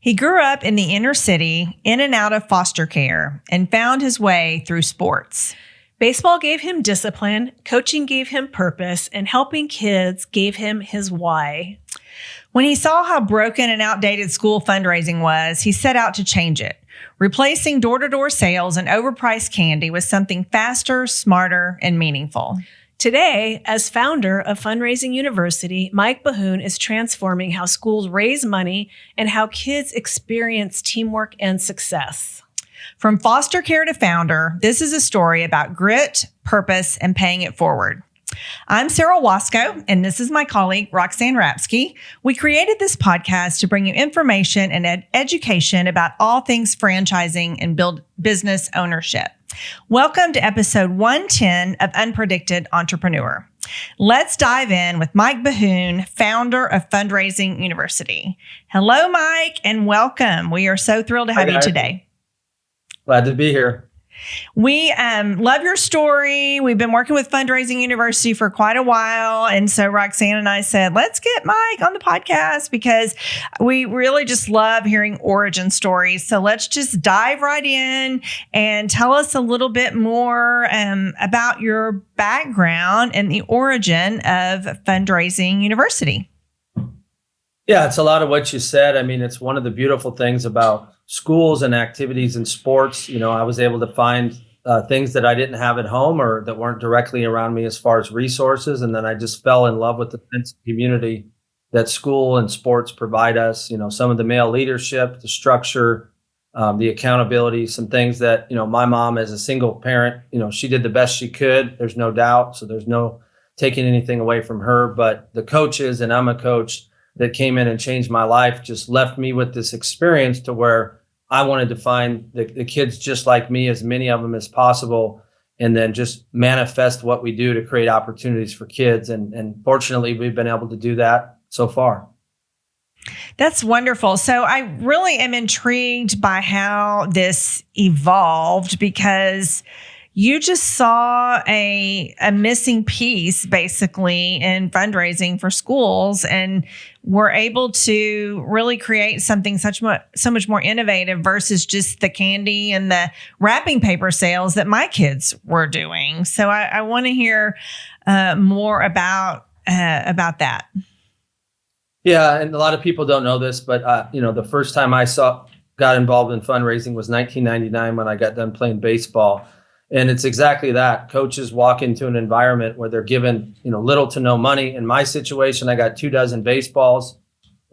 He grew up in the inner city, in and out of foster care, and found his way through sports. Baseball gave him discipline, coaching gave him purpose, and helping kids gave him his why. When he saw how broken and outdated school fundraising was, he set out to change it, replacing door-to-door sales and overpriced candy with something faster, smarter, and meaningful. Today, as founder of Fundraising University, Mike Bahun is transforming how schools raise money and how kids experience teamwork and success. From foster care to founder, this is a story about grit, purpose, and paying it forward. I'm Sarah Wasco, and this is my colleague, Roxanne Rapsky. We created this podcast to bring you information and education about all things franchising and business ownership. Welcome to episode 110 of Unpredicted Entrepreneur. Let's dive in with Mike Bahun, founder of Fundraising University. Hello, Mike, and welcome. We are so thrilled to have you today. Glad to be here. We love your story. We've been working with Fundraising University for quite a while. And so Roxanne and I said, let's get Mike on the podcast because we really just love hearing origin stories. So let's just dive right in and tell us a little bit more about your background and the origin of Fundraising University. Yeah, it's a lot of what you said. I mean, it's one of the beautiful things about schools and activities and sports. You know, I was able to find things that I didn't have at home or that weren't directly around me as far as resources. And then I just fell in love with the sense of community that school and sports provide us. You know, some of the male leadership, the structure, the accountability, some things that, you know, my mom as a single parent, you know, she did the best she could. There's no doubt. So there's no taking anything away from her. But the coaches, and I'm a coach, that came in and changed my life, just left me with this experience to where I wanted to find the kids just like me, as many of them as possible, and then just manifest what we do to create opportunities for kids. And fortunately, we've been able to do that so far. That's wonderful. So I really am intrigued by how this evolved because you just saw a missing piece basically in fundraising for schools and were able to really create something so much more innovative versus just the candy and the wrapping paper sales that my kids were doing. So I want to hear more about that. Yeah, and a lot of people don't know this, but you know, the first time I got involved in fundraising was 1999 when I got done playing baseball. And it's exactly that. Coaches walk into an environment where they're given, you know, little to no money. In my situation, I got 24 baseballs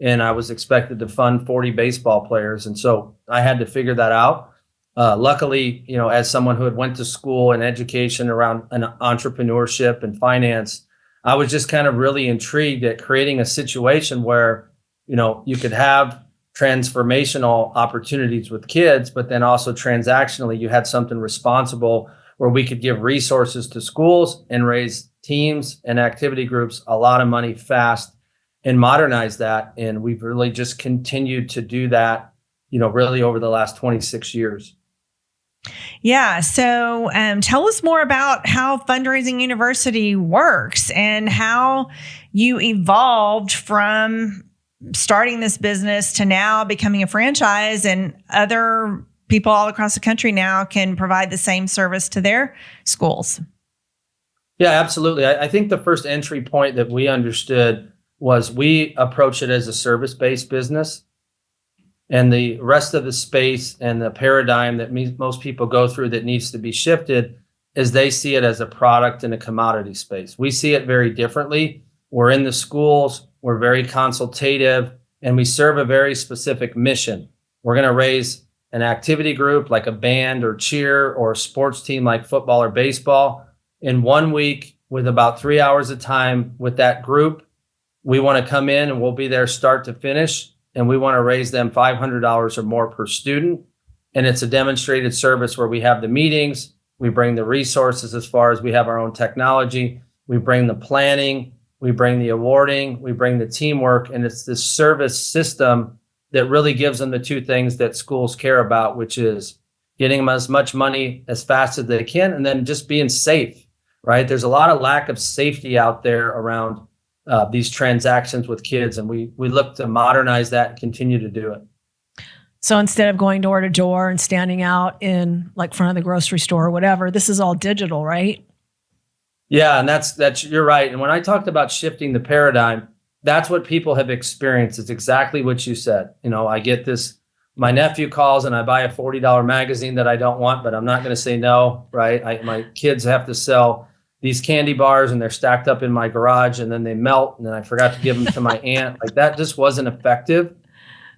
and I was expected to fund 40 baseball players. And so I had to figure that out. Luckily, you know, as someone who had went to school and education around entrepreneurship and finance, I was just kind of really intrigued at creating a situation where, you know, you could have transformational opportunities with kids, but then also transactionally, you had something responsible where we could give resources to schools and raise teams and activity groups a lot of money fast and modernize that. And we've really just continued to do that, you know, really over the last 26 years. Yeah. So tell us more about how Fundraising University works and how you evolved from starting this business to now becoming a franchise, and other people all across the country now can provide the same service to their schools. Yeah, absolutely. I think the first entry point that we understood was we approach it as a service-based business. And the rest of the space and the paradigm that most people go through that needs to be shifted is they see it as a product in a commodity space. We see it very differently. We're in the schools. We're very consultative, and we serve a very specific mission. We're going to raise an activity group like a band or cheer or a sports team like football or baseball in 1 week with about 3 hours of time with that group. We want to come in and we'll be there start to finish, and we want to raise them $500 or more per student. And it's a demonstrated service where we have the meetings, we bring the resources as far as we have our own technology, we bring the planning, we bring the awarding, we bring the teamwork, and it's this service system that really gives them the two things that schools care about, which is getting them as much money as fast as they can, and then just being safe, right? There's a lot of lack of safety out there around these transactions with kids, and we look to modernize that and continue to do it. So instead of going door to door and standing out in like front of the grocery store or whatever, this is all digital, right? Yeah, and that's you're right. And when I talked about shifting the paradigm, that's what people have experienced. It's exactly what you said. I get this, my nephew calls and I buy a $40 magazine that I don't want, but I'm not going to say no, right? My kids have to sell these candy bars and they're stacked up in my garage and then they melt and then I forgot to give them to my aunt. Like that just wasn't effective.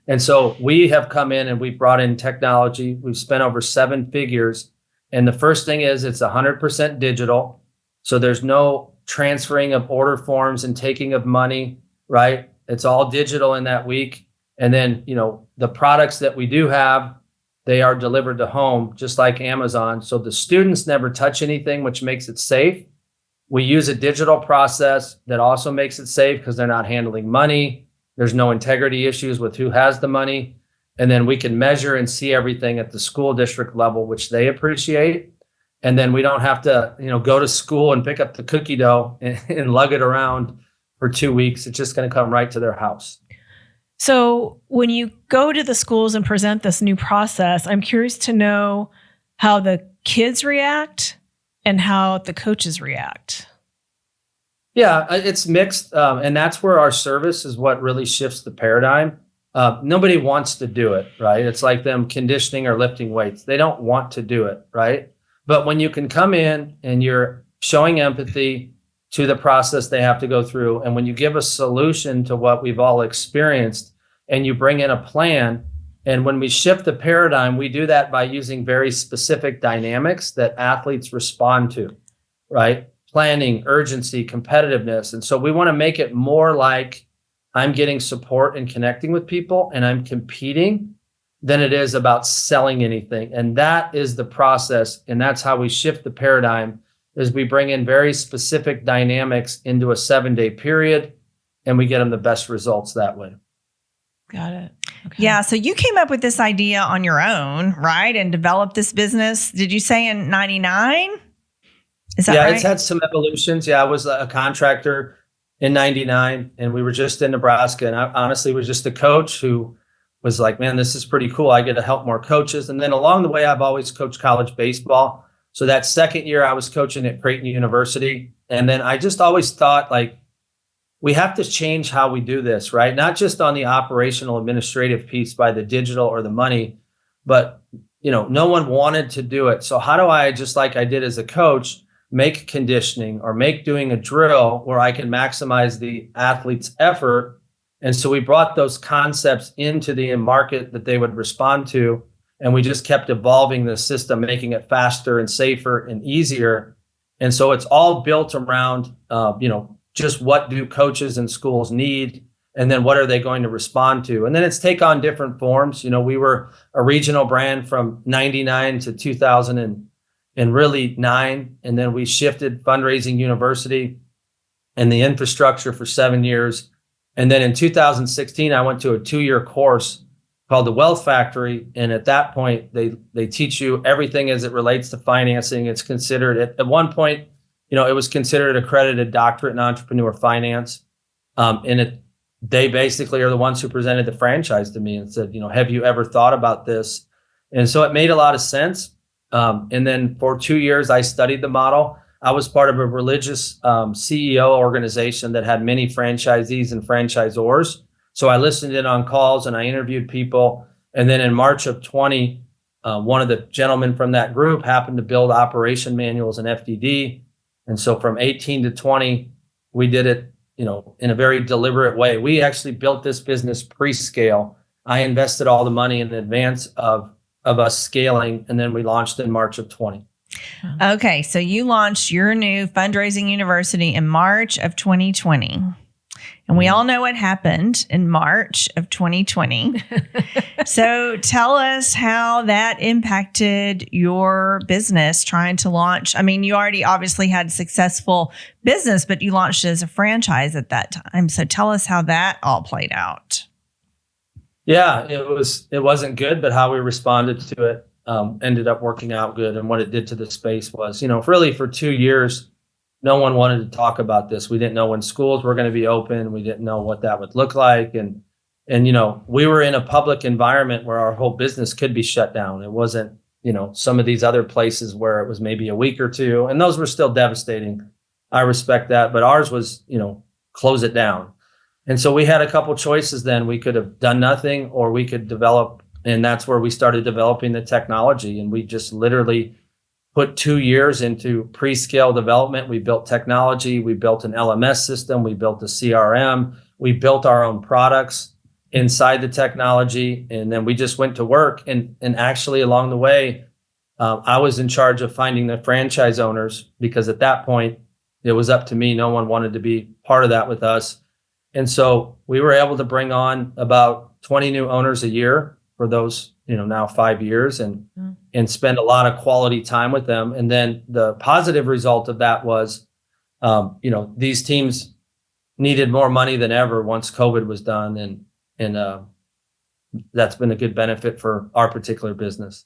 And so we have come in and we've brought in technology. We've spent over 7 figures. And the first thing is it's 100% digital. So there's no transferring of order forms and taking of money, right? It's all digital in that week. And then, the products that we do have, they are delivered to home, just like Amazon. So the students never touch anything, which makes it safe. We use a digital process that also makes it safe because they're not handling money. There's no integrity issues with who has the money. And then we can measure and see everything at the school district level, which they appreciate. And then we don't have to, go to school and pick up the cookie dough and lug it around for 2 weeks. It's just going to come right to their house. So when you go to the schools and present this new process, I'm curious to know how the kids react and how the coaches react. Yeah, it's mixed. And that's where our service is what really shifts the paradigm. Nobody wants to do it, right? It's like them conditioning or lifting weights. They don't want to do it, right? But when you can come in and you're showing empathy to the process they have to go through, and when you give a solution to what we've all experienced and you bring in a plan, and when we shift the paradigm, we do that by using very specific dynamics that athletes respond to, right? Planning, urgency, competitiveness. And so we want to make it more like I'm getting support and connecting with people and I'm competing than it is about selling anything. And that is the process. And that's how we shift the paradigm is we bring in very specific dynamics into a 7-day period and we get them the best results that way. Got it. Okay. Yeah. So you came up with this idea on your own, right? And developed this business. Did you say in 99? Is that right? It's had some evolutions. Yeah, I was a contractor in 99 and we were just in Nebraska. And I honestly was just a coach who was like, man, this is pretty cool. I get to help more coaches. And then along the way, I've always coached college baseball. So that second year I was coaching at Creighton University. And then I just always thought like, we have to change how we do this, right? Not just on the operational administrative piece by the digital or the money, but no one wanted to do it. So how do I, just like I did as a coach, make conditioning or make doing a drill where I can maximize the athlete's effort? And so we brought those concepts into the market that they would respond to. And we just kept evolving the system, making it faster and safer and easier. And so it's all built around, just what do coaches and schools need? And then what are they going to respond to? And then it's take on different forms. We were a regional brand from 99 to 2000 and really 9. And then we shifted Fundraising University and the infrastructure for 7 years. And then in 2016, I went to a 2-year course called the Wealth Factory. And at that point, they teach you everything as it relates to financing. It's considered at one point, it was considered accredited doctorate in entrepreneur finance. They basically are the ones who presented the franchise to me and said, have you ever thought about this? And so it made a lot of sense. And then for 2 years, I studied the model. I was part of a religious CEO organization that had many franchisees and franchisors. So I listened in on calls and I interviewed people. And then in March of 20, one of the gentlemen from that group happened to build operation manuals in FDD. And so from 18 to 20, we did it, in a very deliberate way. We actually built this business pre-scale. I invested all the money in advance of us scaling, and then we launched in March of 20. Okay, so you launched your new Fundraising University in March of 2020. And we all know what happened in March of 2020. So tell us how that impacted your business trying to launch. I mean, you already obviously had a successful business, but you launched as a franchise at that time. So tell us how that all played out. Yeah, it wasn't good, but how we responded to it ended up working out good. And what it did to the space was, really for 2 years, no one wanted to talk about this. We didn't know when schools were going to be open. We didn't know what that would look like. And And, we were in a public environment where our whole business could be shut down. It wasn't, some of these other places where it was maybe a week or two, and those were still devastating. I respect that. But ours was, close it down. And so we had a couple choices then. We could have done nothing, or we could develop. And that's where we started developing the technology. And we just literally put 2 years into pre-scale development. We built technology. We built an LMS system. We built a CRM. We built our own products inside the technology. And then we just went to work. And actually along the way, I was in charge of finding the franchise owners, because at that point it was up to me. No one wanted to be part of that with us. And so we were able to bring on about 20 new owners a year for those, now 5 years, and spend a lot of quality time with them. And then the positive result of that was, these teams needed more money than ever once COVID was done. And that's been a good benefit for our particular business.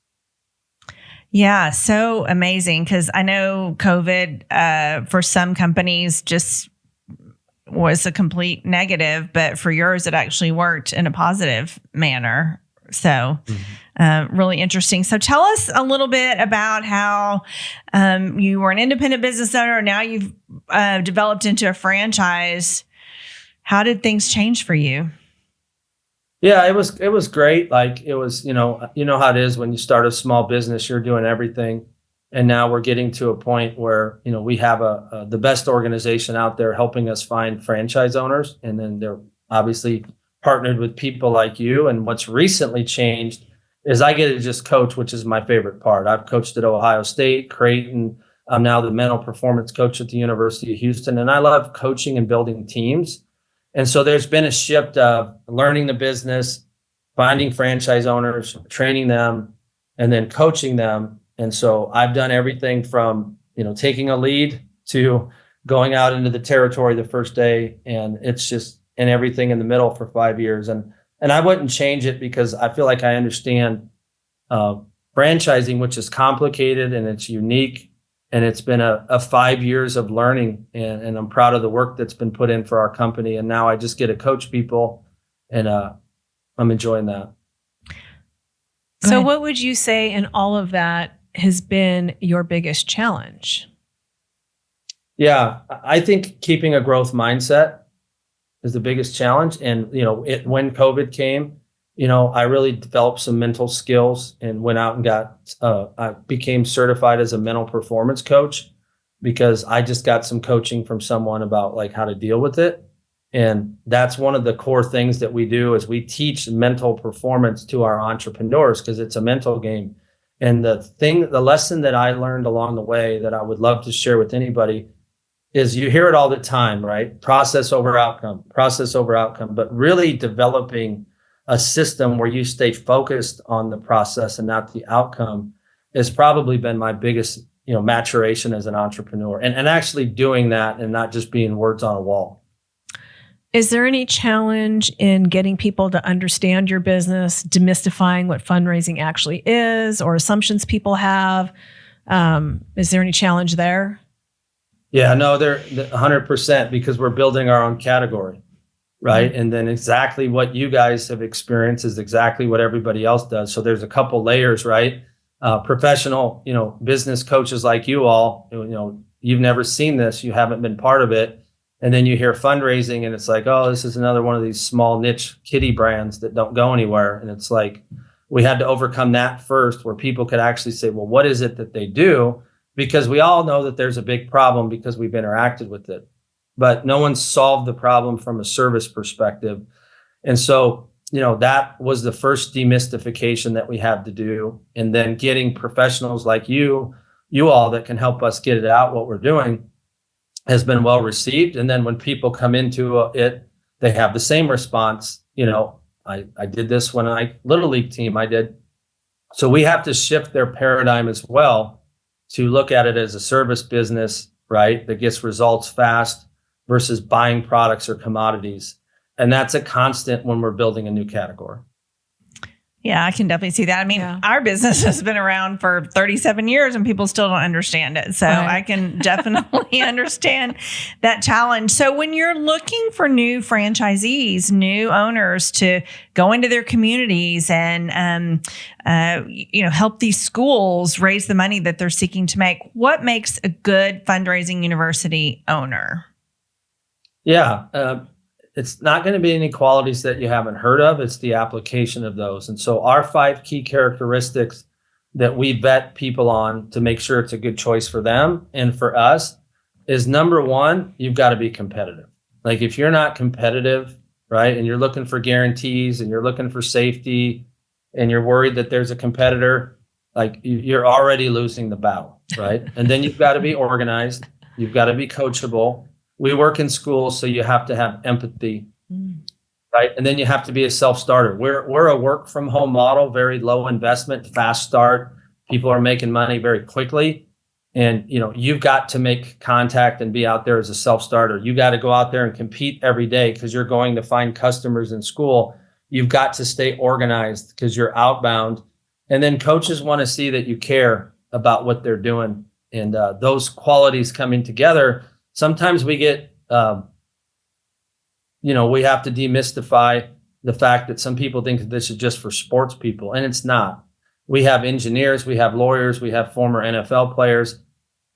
Yeah, so amazing, because I know COVID for some companies just was a complete negative, but for yours, it actually worked in a positive manner. So really interesting. So tell us a little bit about how you were an independent business owner. Now you've developed into a franchise. How did things change for you? Yeah, it was great. Like it was, you know how it is when you start a small business, you're doing everything. And now we're getting to a point where, we have the best organization out there helping us find franchise owners. And then they're obviously partnered with people like you. And what's recently changed is I get to just coach, which is my favorite part. I've coached at Ohio State, Creighton. I'm now the mental performance coach at the University of Houston. And I love coaching and building teams. And so there's been a shift of learning the business, finding franchise owners, training them, and then coaching them. And so I've done everything from, taking a lead to going out into the territory the first day. And it's just, and everything in the middle for 5 years. And I wouldn't change it, because I feel like I understand franchising, which is complicated and it's unique. And it's been a 5 years of learning, and I'm proud of the work that's been put in for our company. And now I just get to coach people, and I'm enjoying that. So what would you say in all of that has been your biggest challenge? Yeah, I think keeping a growth mindset is the biggest challenge. And, when COVID came, I really developed some mental skills and went out and I became certified as a mental performance coach, because I just got some coaching from someone about like how to deal with it. And that's one of the core things that we do, is we teach mental performance to our entrepreneurs, because it's a mental game. And the lesson that I learned along the way that I would love to share with anybody is, you hear it all the time, right? Process over outcome, but really developing a system where you stay focused on the process and not the outcome has probably been my biggest, maturation as an entrepreneur, and actually doing that and not just being words on a wall. Is there any challenge in getting people to understand your business, demystifying what fundraising actually is, or assumptions people have? Is there any challenge there? Yeah, no, they're 100%, because we're building our own category. Right. And then exactly what you guys have experienced is exactly what everybody else does. So there's a couple layers, right? Professional, business coaches like you all, you've never seen this, you haven't been part of it. And then you hear fundraising and it's like, oh, this is another one of these small niche kiddie brands that don't go anywhere. And it's like, we had to overcome that first, where people could actually say, well, what is it that they do? Because we all know that there's a big problem because we've interacted with it. But no one solved the problem from a service perspective. And so, that was the first demystification that we had to do. And then getting professionals like you all that can help us get it out, what we're doing, has been well received. And then when people come into it, they have the same response. I did this when Little League team, I did. So we have to shift their paradigm as well to look at it as a service business, right? That gets results fast, versus buying products or commodities. And that's a constant when we're building a new category. Yeah, I can definitely see that. I mean, Yeah. our business has been around for 37 years and people still don't understand it. So Right. I can definitely understand that challenge. So when you're looking for new franchisees, new owners to go into their communities and, help these schools raise the money that they're seeking to make, what makes a good Fundraising University owner? Yeah. It's not going to be any qualities that you haven't heard of. It's the application of those. And so our 5 key characteristics that we vet people on to make sure it's a good choice for them and for us is, number 1, you've got to be competitive. Like if you're not competitive, right, and you're looking for guarantees and you're looking for safety and you're worried that there's a competitor, like you're already losing the battle, right? And then you've got to be organized. You've got to be coachable. We work in schools, so you have to have empathy, right? And then you have to be a self-starter. We're a work from home model, very low investment, fast start. People are making money very quickly. And, you've got to make contact and be out there as a self-starter. You got to go out there and compete every day because you're going to find customers in school. You've got to stay organized because you're outbound. And then coaches want to see that you care about what they're doing. And those qualities coming together, sometimes we get, we have to demystify the fact that some people think that this is just for sports people, and it's not. We have engineers, we have lawyers, we have former NFL players.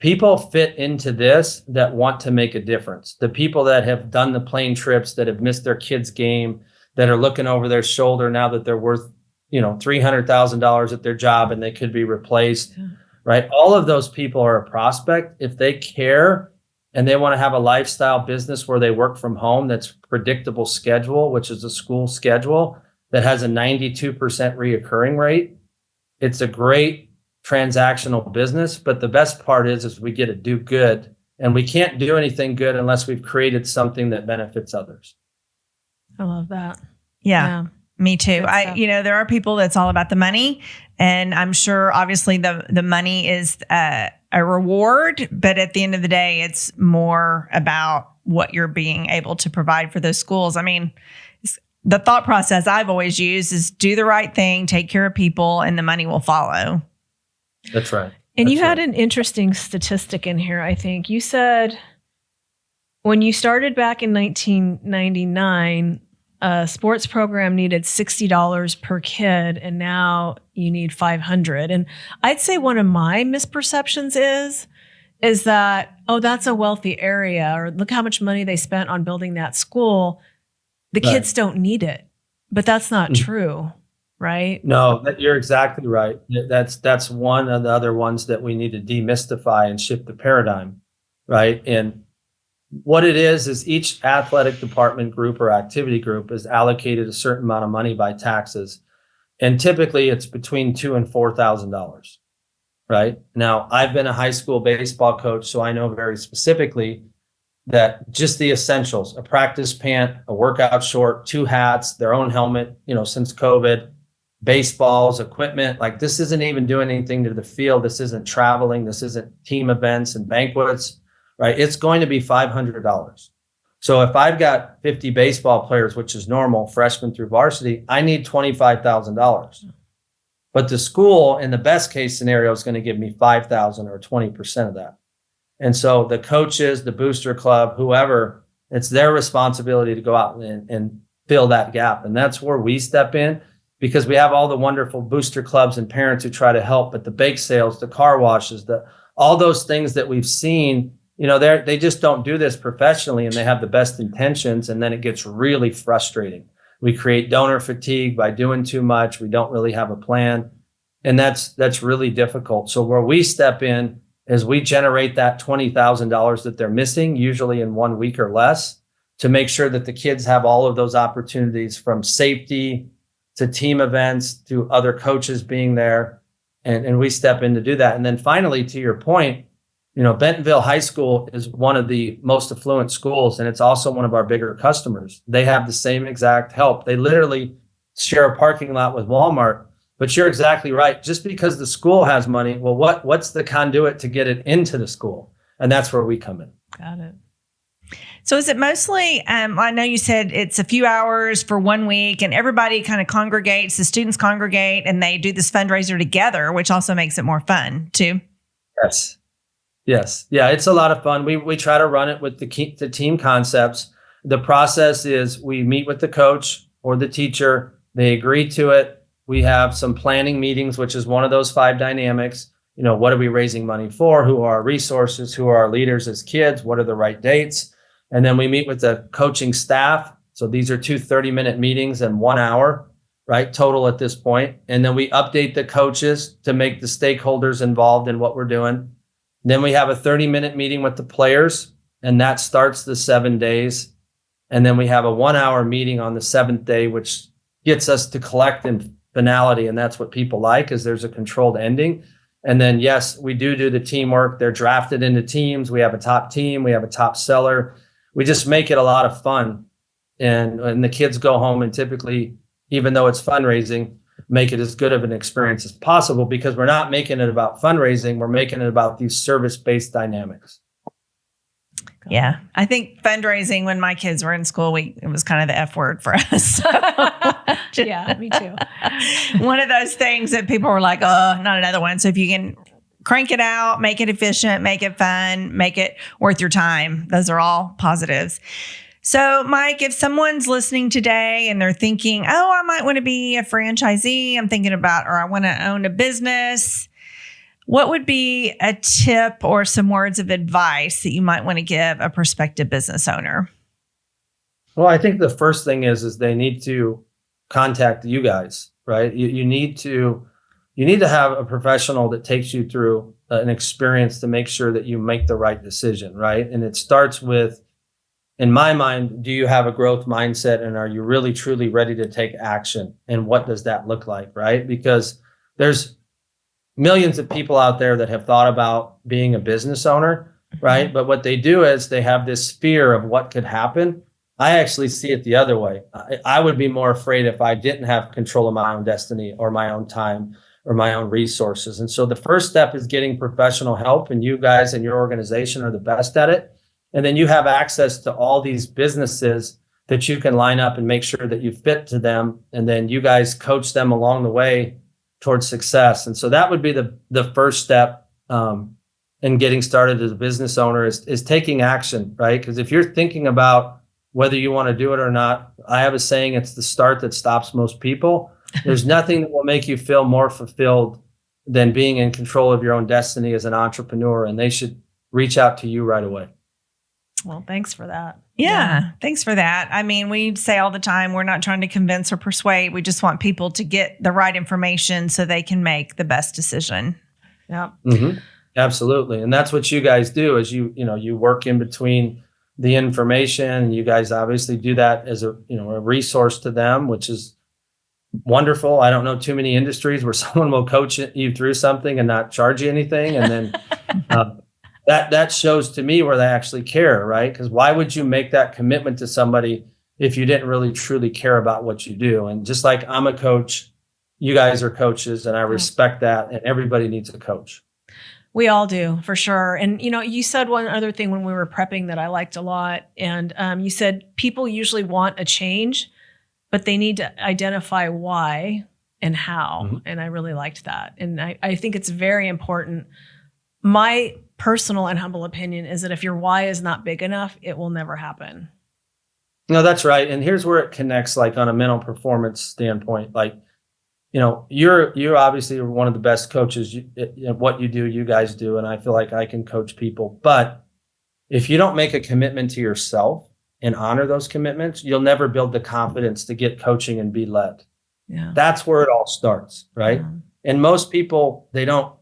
People fit into this that want to make a difference. The people that have done the plane trips, that have missed their kids' game, that are looking over their shoulder now that they're worth, $300,000 at their job and they could be replaced, right? All of those people are a prospect. If they care and they want to have a lifestyle business where they work from home that's predictable schedule, which is a school schedule that has a 92% reoccurring rate, it's a great transactional business. But the best part is we get to do good, and we can't do anything good unless we've created something that benefits others. I love that. Yeah. Me too. There are people that's all about the money, and I'm sure obviously the money is a reward, but at the end of the day, it's more about what you're being able to provide for those schools. I mean, the thought process I've always used is do the right thing, take care of people, and the money will follow. That's right. And you had an interesting statistic in here, I think. You said when you started back in 1999, a sports program needed $60 per kid, and now you need $500. And I'd say one of my misperceptions is that, that's a wealthy area, or look how much money they spent on building that school. The kids don't need it. But that's not true, right? No, you're exactly right. That's one of the other ones that we need to demystify and shift the paradigm, right? And what it is each athletic department group or activity group is allocated a certain amount of money by taxes. And typically it's between $2,000 and $4,000, right? Now, I've been a high school baseball coach, so I know very specifically that just the essentials, a practice pant, a workout short, 2 hats, their own helmet, since COVID, baseballs, equipment, like this isn't even doing anything to the field. This isn't traveling. This isn't team events and banquets, right? It's going to be $500. So if I've got 50 baseball players, which is normal, freshman through varsity, I need $25,000. But the school, in the best case scenario, is going to give me $5,000 or 20% of that. And so the coaches, the booster club, whoever, it's their responsibility to go out and fill that gap. And that's where we step in, because we have all the wonderful booster clubs and parents who try to help, but the bake sales, the car washes, all those things that we've seen, they just don't do this professionally, and they have the best intentions. And then it gets really frustrating. We create donor fatigue by doing too much. We don't really have a plan. And that's really difficult. So where we step in is we generate that $20,000 that they're missing, usually in 1 week or less, to make sure that the kids have all of those opportunities, from safety to team events to other coaches being there. And we step in to do that. And then finally, to your point, Bentonville High School is one of the most affluent schools, and it's also one of our bigger customers. They have the same exact help. They literally share a parking lot with Walmart. But you're exactly right. Just because the school has money, well, what's the conduit to get it into the school? And that's where we come in. Got it. So is it mostly, I know you said it's a few hours for 1 week and everybody kind of congregates, the students congregate and they do this fundraiser together, which also makes it more fun too. Yes. Yes. Yeah, it's a lot of fun. We try to run it with the team concepts. The process is we meet with the coach or the teacher. They agree to it. We have some planning meetings, which is one of those 5 dynamics. What are we raising money for? Who are our resources? Who are our leaders as kids? What are the right dates? And then we meet with the coaching staff. So these are 2 30-minute meetings in 1 hour, right? Total at this point. And then we update the coaches to make the stakeholders involved in what we're doing. Then we have a 30-minute meeting with the players, and that starts the 7 days. And then we have a 1 hour meeting on the 7th day, which gets us to collect in finality. And that's what people like, is there's a controlled ending. And then, yes, we do the teamwork. They're drafted into teams. We have a top team. We have a top seller. We just make it a lot of fun. And the kids go home and typically, even though it's fundraising, make it as good of an experience as possible, because we're not making it about fundraising. We're making it about these service-based dynamics. Yeah. I think fundraising, when my kids were in school, it was kind of the F word for us. Yeah, me too. One of those things that people were like, oh, not another one. So if you can crank it out, make it efficient, make it fun, make it worth your time, those are all positives. So, Mike, if someone's listening today and they're thinking, oh, I might want to be a franchisee, I'm thinking about, or I want to own a business, what would be a tip or some words of advice that you might want to give a prospective business owner? Well, I think the first thing is they need to contact you guys, right? You need to have a professional that takes you through an experience to make sure that you make the right decision, right? And it starts with, in my mind, do you have a growth mindset, and are you really truly ready to take action? And what does that look like, right? Because there's millions of people out there that have thought about being a business owner, right? But what they do is they have this fear of what could happen. I actually see it the other way. I would be more afraid if I didn't have control of my own destiny or my own time or my own resources. And so the first step is getting professional help, and you guys and your organization are the best at it. And then you have access to all these businesses that you can line up and make sure that you fit to them. And then you guys coach them along the way towards success. And so that would be the first step in getting started as a business owner is taking action, right? Because if you're thinking about whether you want to do it or not, I have a saying, it's the start that stops most people. There's nothing that will make you feel more fulfilled than being in control of your own destiny as an entrepreneur. And they should reach out to you right away. Well, thanks for that. Yeah, thanks for that. I mean, we say all the time, we're not trying to convince or persuade. We just want people to get the right information so they can make the best decision. Yeah. Mm-hmm. Absolutely. And that's what you guys do, is you work in between the information, and you guys obviously do that as a resource to them, which is wonderful. I don't know too many industries where someone will coach you through something and not charge you anything. And then that shows to me where they actually care, right? Because why would you make that commitment to somebody if you didn't really truly care about what you do? And just like I'm a coach, you guys are coaches, and I respect that. And everybody needs a coach. We all do, for sure. And, you said one other thing when we were prepping that I liked a lot. And you said people usually want a change, but they need to identify why and how. Mm-hmm. And I really liked that. And I think it's very important. My personal and humble opinion is that if your why is not big enough, it will never happen. No, that's right. And here's where it connects, like on a mental performance standpoint. Like, you're obviously one of the best coaches. What you do, you guys do. And I feel like I can coach people. But if you don't make a commitment to yourself and honor those commitments, you'll never build the confidence to get coaching and be led. Yeah. That's where it all starts, right? Yeah. And most people, they don't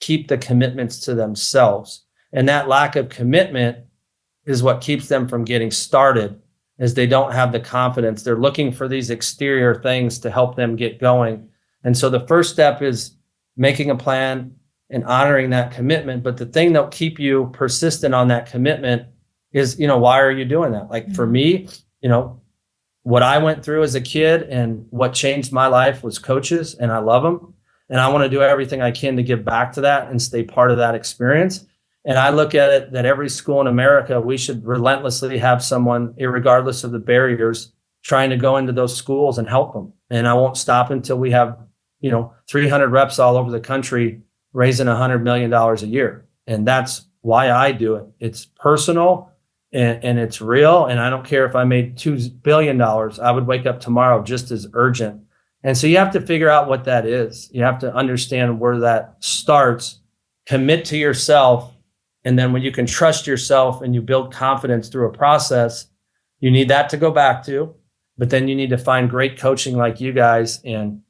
keep the commitments to themselves. And that lack of commitment is what keeps them from getting started, as they don't have the confidence. They're looking for these exterior things to help them get going. And so the first step is making a plan and honoring that commitment. But the thing that'll keep you persistent on that commitment is, why are you doing that? Like for me, what I went through as a kid and what changed my life was coaches, and I love them. And I want to do everything I can to give back to that and stay part of that experience. And I look at it that every school in America, we should relentlessly have someone, regardless of the barriers, trying to go into those schools and help them. And I won't stop until we have, 300 reps all over the country raising $100 million a year. And that's why I do it. It's personal and it's real. And I don't care if I made $2 billion, I would wake up tomorrow just as urgent. And so you have to figure out what that is. You have to understand where that starts, commit to yourself. And then when you can trust yourself and you build confidence through a process, you need that to go back to. But then you need to find great coaching like you guys. And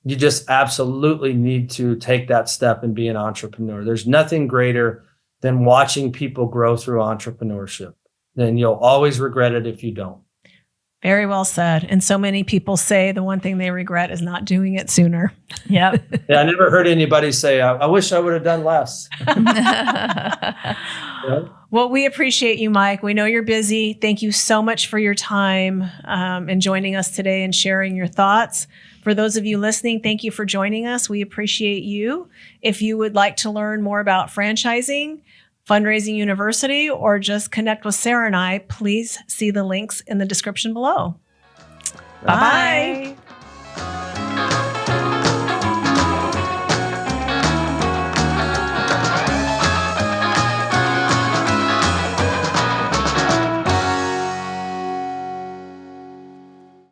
you just absolutely need to take that step and be an entrepreneur. There's nothing greater than watching people grow through entrepreneurship. Then you'll always regret it if you don't. Very well said. And so many people say the one thing they regret is not doing it sooner. Yep. Yeah, I never heard anybody say, I wish I would have done less. Yeah. Well, we appreciate you, Mike. We know you're busy. Thank you so much for your time and joining us today and sharing your thoughts. For those of you listening, thank you for joining us. We appreciate you. If you would like to learn more about franchising, Fundraising University, or just connect with Sarah and I, please see the links in the description below. Bye-bye. Bye.